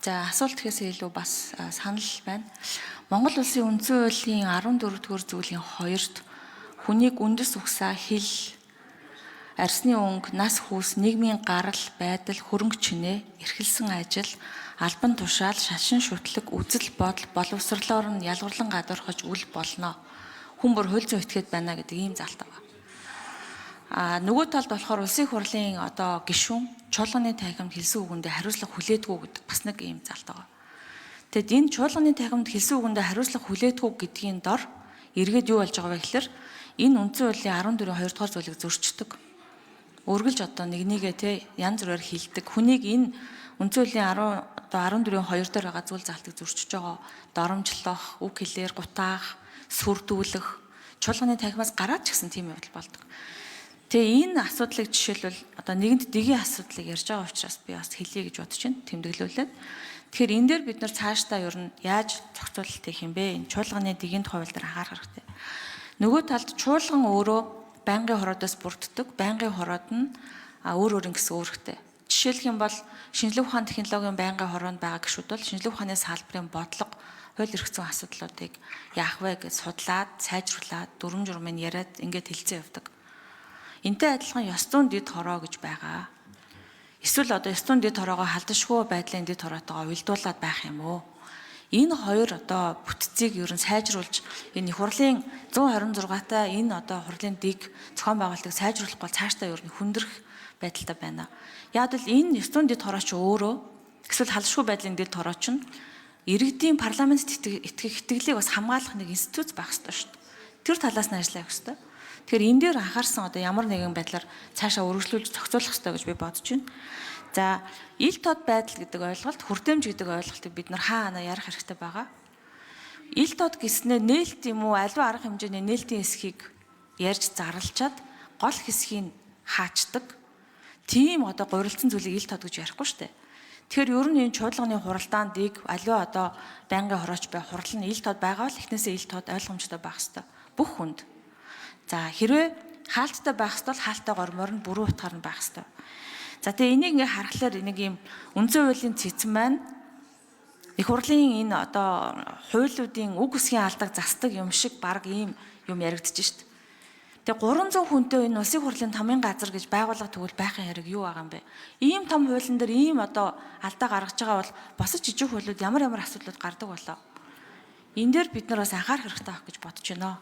За асуулт гэхээсээ илүү бас санал байна. Монгол улсын үндсэн хуулийн 14-р зүйлийн 2-т хүнийг үндэс угсаа хил, арсны өнгө, нас хүүс, нийгмийн гарал, байдал, хөрөнгө чинээ, эрхэлсэн ажил, албан тушаал, шашин шүтлэг, үзэл бодол, боловсрлоор нь ялгарлан гадуурхаж үл болно. Хүн бүр хууль зүйн этгээд байна гэдэг ийм залт байна. Нөгөө талд болохоор улсын хурлын гишүүн чуулганы танхимд хэлсэн үгэндээ хариуцлага хүлээдгүй гэдэг бас нэг ийм залт байгаа. Тэгэд энэ чуулганы танхимд хэлсэн үгэндээ хариуцлага хүлээдгүй гэдгийн дор эргээд юу болж байгаа вэ гэхээр энэ үндсэн хуулийн 14-2 дугаар зүйлийг зөрчдөг. Үргэлж нэгнийгээ янз бүрээр хилдэг. Хүнийг энэ үндсэн хуулийн 14-2 дээр байгаа зүйл залтыг зөрчиж байгаа. Доромжлох, үг хэлээр гутаах, сүрдүүлэх, чуулганы танхимаас гараад ч гэсэн тийм явдал болдог. Тэгээ энэ асуудлыг жишээлбэл нэгэнд дэгийн асуудлыг ярьж байгаа учраас би бас хэлье гэж бодож байна. Тэмдэглүүлээд. Тэгэхээр энэ дээр бид нар цаашдаа ер нь яаж зохицуулалт хийх юм бэ? Энэ чуулганы дэгийн хууль дээр анхаарах хэрэгтэй. Нөгөө талд чуулган өөрөө байнгын хороодоос бүрддэг. Байнгын хороод нь өөр гэсэн үүрэгтэй. Жишээлх юм бол шинжлэх ухааны технологийн байнгын хороонд байгаа гишүүд бол шинжлэх ухааны салбарын бодлого, хууль эрх зүйн асуудлуудыг яах вэ гэж судлаад, сайжруулад, дүрм журмыг яриад ингээд хэлцээ явдаг. Энтэй адилхан ёс зүйн дэд хороо гэж байгаа. Эсвэл ёс зүйн дэд хороогоо халдашгүй байдлын дэд хороотойгоо уялдуулаад байх юм уу? Энэ хоёр бүтцийг ер нь сайжруулж энэ их хурлын 126-та энэ хурлын дэг зохион байгуулалтыг сайжруулах бол цаашдаа ер нь хүндрэх байдалтай байна. Яг л энэ ёс зүйн дэд хороо ч өөрөө эсвэл халдашгүй байдлын дэд хороо ч иргэдийн парламент итгэх итгэлийг бас хамгаалах нэг институт байх ёстой шүү дээ. Тэр талаас нь ажиллах ёстой. Тэгэхээр энэ дээр анхаарсан ямар нэгэн байдлаар цаашаа өргөжлүүлж зохицуулах хэрэгтэй гэж би бодож байна. За, ил тод байдал гэдэг ойлголт, хүртээмж гэдэг ойлголтыг бид нар хаана ярих хэрэгтэй байгаа. Ил тод гэснээр нээлт юм уу, аливаа арга хэмжээний нээлтийн эсхийг ярьж зарлчаад гол хэсгийг хаачдаг. Тийм гурилдсан зүйлийг ил тод гэж ярихгүй шүү дээ. Тэгэхээр ер нь энэ чуулганы хуралдаан дэг аливаа байнгын хорооч бай хурал нь ил тод байгаа бол эхнээсээ ил тод ойлгомжтой байх хэрэгтэй. Бүх хүнд. За, хэрвээ хаалттай байх ёстой бол хаалттай гормоор нь бүрэн утгаар нь байх ёстой. За, тэгээ энийг ингээ харахаар нэг юм үндсэн хуулийн цэцэн маань их хурлын энэ хуулиудын үг үсгийн алдаг засдаг юм шиг баг ийм юм яригдчих шүү дээ. Тэгээ 300 хүнтэй энэ улсын хурлын тамийн газар гэж байгууллага тэгвэл байхын хэрэг юу байгаа юм бэ? Ийм том хуулийн дээр ийм алдаа гаргаж байгаа бол босож жижиг хуулиуд ямар асуудлууд гардаг болоо. Энэ дээр бид нар бас анхаарах хэрэгтэй байх гэж бодож байна.